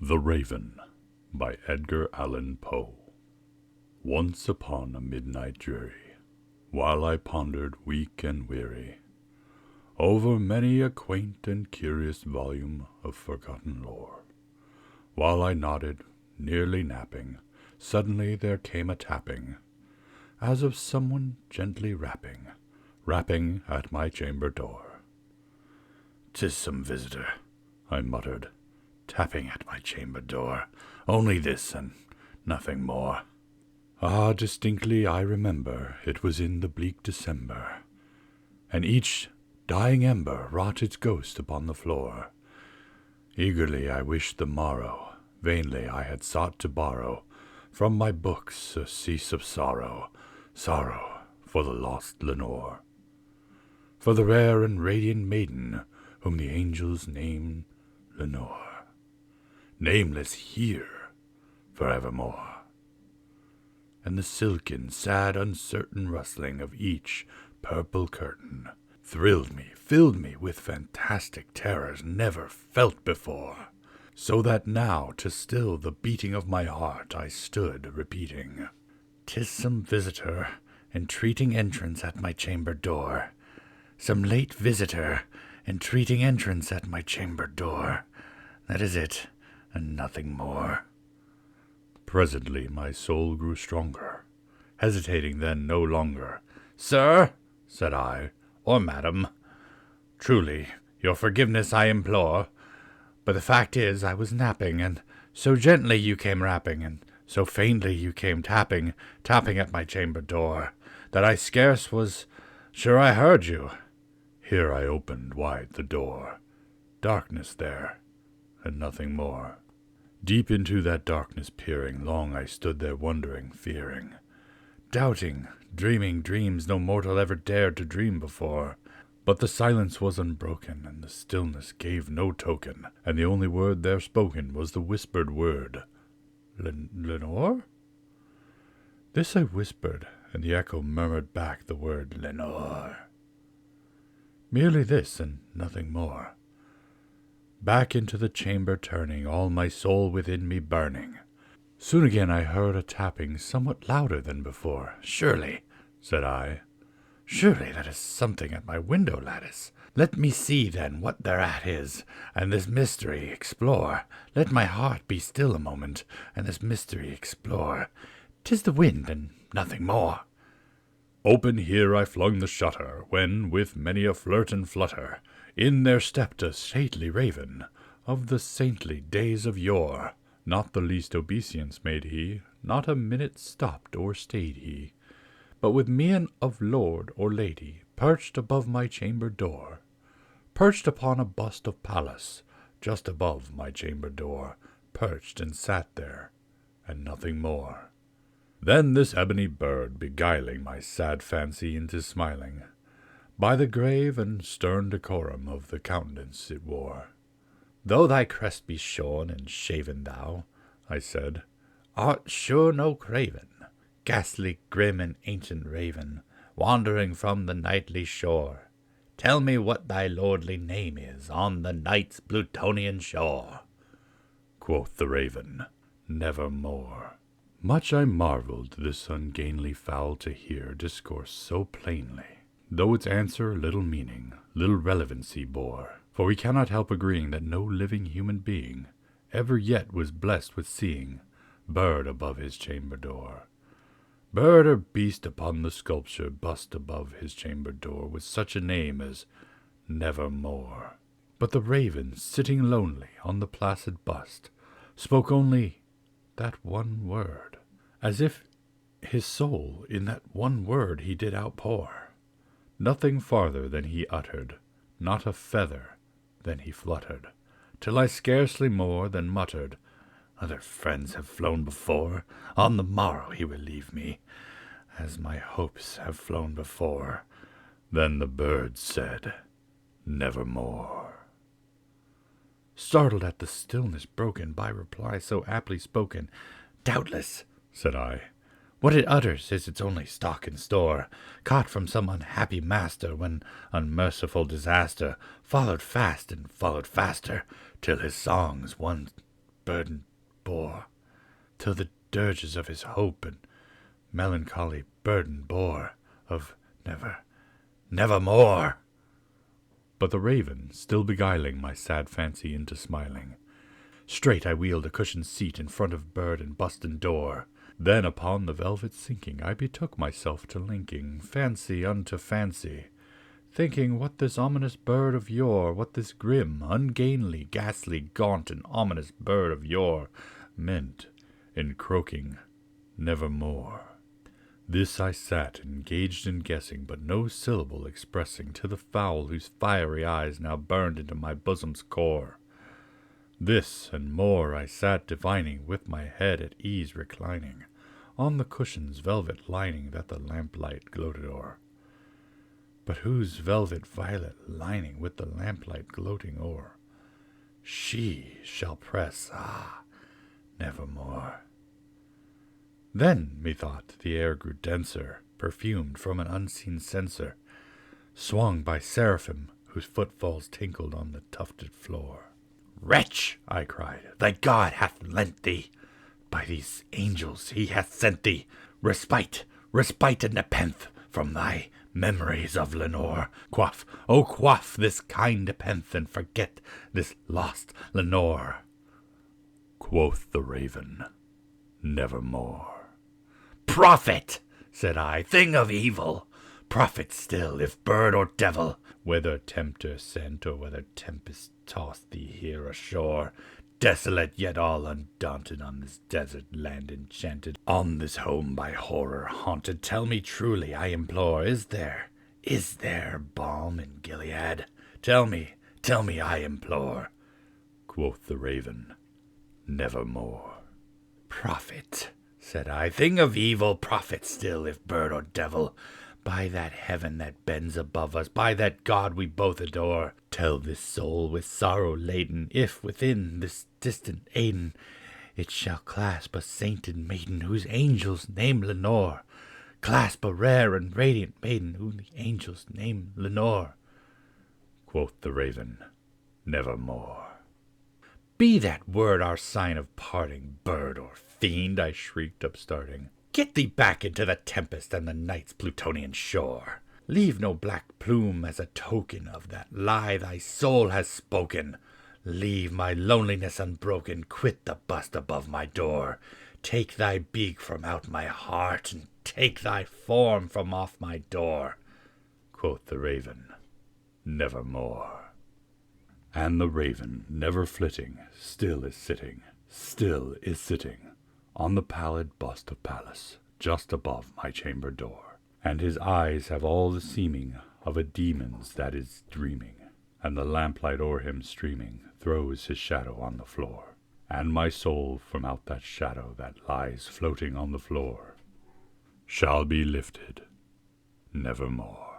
The Raven by Edgar Allan Poe. Once upon a midnight dreary, while I pondered weak and weary over many a quaint and curious volume of forgotten lore, while I nodded, nearly napping, suddenly there came a tapping, as of someone gently rapping at my chamber door. "'Tis some visitor," I muttered, tapping at my chamber door. "Only this, and nothing more." Ah, distinctly I remember it was in the bleak December, and each dying ember wrought its ghost upon the floor. Eagerly I wished the morrow, vainly I had sought to borrow from my books surcease of sorrow for the lost Lenore, for the rare and radiant maiden whom the angels name Lenore, nameless here forevermore. And the silken, sad, uncertain rustling of each purple curtain thrilled me, filled me with fantastic terrors never felt before, so that now, to still the beating of my heart, I stood repeating, "'Tis some visitor, entreating entrance at my chamber door, some late visitor, entreating entrance at my chamber door. That is it, and nothing more." Presently my soul grew stronger, hesitating then no longer. "Sir," said I, "or madam, truly your forgiveness I implore, but the fact is I was napping, and so gently you came rapping, and so faintly you came tapping at my chamber door, that I scarce was sure I heard you." Here I opened wide the door. Darkness there, and nothing more. Deep into that darkness peering, long I stood there wondering, fearing, doubting, dreaming dreams no mortal ever dared to dream before. But the silence was unbroken, and the stillness gave no token, and the only word there spoken was the whispered word, "Lenore?" This I whispered, and the echo murmured back the word "Lenore." Merely this, and nothing more. Back into the chamber turning, all my soul within me burning. Soon again I heard a tapping somewhat louder than before. "Surely," said I, "surely that is something at my window lattice. Let me see then what thereat is, and this mystery explore. Let my heart be still a moment, and this mystery explore. 'Tis the wind, and nothing more." Open here I flung the shutter, when, with many a flirt and flutter, in there stepped a stately raven, of the saintly days of yore. Not the least obeisance made he, not a minute stopped or stayed he, but with mien of lord or lady, perched above my chamber door, perched upon a bust of Pallas, just above my chamber door, perched and sat there, and nothing more. Then this ebony bird, beguiling my sad fancy into smiling, by the grave and stern decorum of the countenance it wore. "Though thy crest be shorn and shaven thou," I said, "art sure no craven, ghastly, grim, and ancient raven, wandering from the nightly shore. Tell me what thy lordly name is on the night's Plutonian shore." Quoth the raven, "Nevermore." Much I marveled this ungainly fowl to hear discourse so plainly, though its answer little meaning, little relevancy bore. For we cannot help agreeing that no living human being ever yet was blessed with seeing bird above his chamber door, bird or beast upon the sculpture bust above his chamber door, with such a name as Nevermore. But the raven, sitting lonely on the placid bust, spoke only that one word, as if his soul in that one word he did outpour. Nothing farther than he uttered, not a feather than he fluttered, till I scarcely more than muttered, "Other friends have flown before, on the morrow he will leave me, as my hopes have flown before." Then the bird said, "Nevermore." Startled at the stillness broken by reply so aptly spoken, "Doubtless," said I, "what it utters is its only stock and store, caught from some unhappy master when unmerciful disaster followed fast and followed faster, till his songs one burden bore, till the dirges of his hope and melancholy burden bore, of nevermore. But the raven, still beguiling my sad fancy into smiling, straight I wheeled a cushioned seat in front of bird and bustin' door. Then upon the velvet sinking, I betook myself to linking fancy unto fancy, thinking what this ominous bird of yore, what this grim, ungainly, ghastly, gaunt, and ominous bird of yore meant in croaking nevermore. This I sat, engaged in guessing, but no syllable expressing to the fowl whose fiery eyes now burned into my bosom's core. This and more I sat divining, with my head at ease reclining on the cushion's velvet lining that the lamplight gloated o'er. But whose velvet violet lining with the lamplight gloating o'er she shall press, nevermore. Then, methought, the air grew denser, perfumed from an unseen censer, swung by seraphim whose footfalls tinkled on the tufted floor. "Wretch," I cried, "thy God hath lent thee, by these angels he hath sent thee, respite, respite and nepenthe from thy memories of Lenore. Quaff, oh quaff this kind nepenthe, and forget this lost Lenore." Quoth the raven, "Nevermore." "Prophet," said I, "thing of evil, prophet still, if bird or devil, whether tempter sent or whether tempest tossed thee here ashore, desolate yet all undaunted on this desert land enchanted, on this home by horror haunted, tell me truly, I implore, is there balm in Gilead? Tell me, I implore." Quoth the raven, "Nevermore." "Prophet," said I, "thing of evil, prophet still, if bird or devil, by that heaven that bends above us, by that God we both adore, tell this soul with sorrow laden, if within this distant Aden it shall clasp a sainted maiden whose angels name Lenore, clasp a rare and radiant maiden whom the angels name Lenore." Quoth the raven, "Nevermore." "Be that word our sign of parting, bird or fiend," I shrieked, upstarting. "Get thee back into the tempest and the night's Plutonian shore. Leave no black plume as a token of that lie thy soul has spoken. Leave my loneliness unbroken, quit the bust above my door. Take thy beak from out my heart, and take thy form from off my door." Quoth the raven, "Nevermore." And the raven, never flitting, still is sitting on the pallid bust of Pallas, just above my chamber door. And his eyes have all the seeming of a demon's that is dreaming, and the lamplight o'er him streaming throws his shadow on the floor. And my soul from out that shadow that lies floating on the floor shall be lifted nevermore.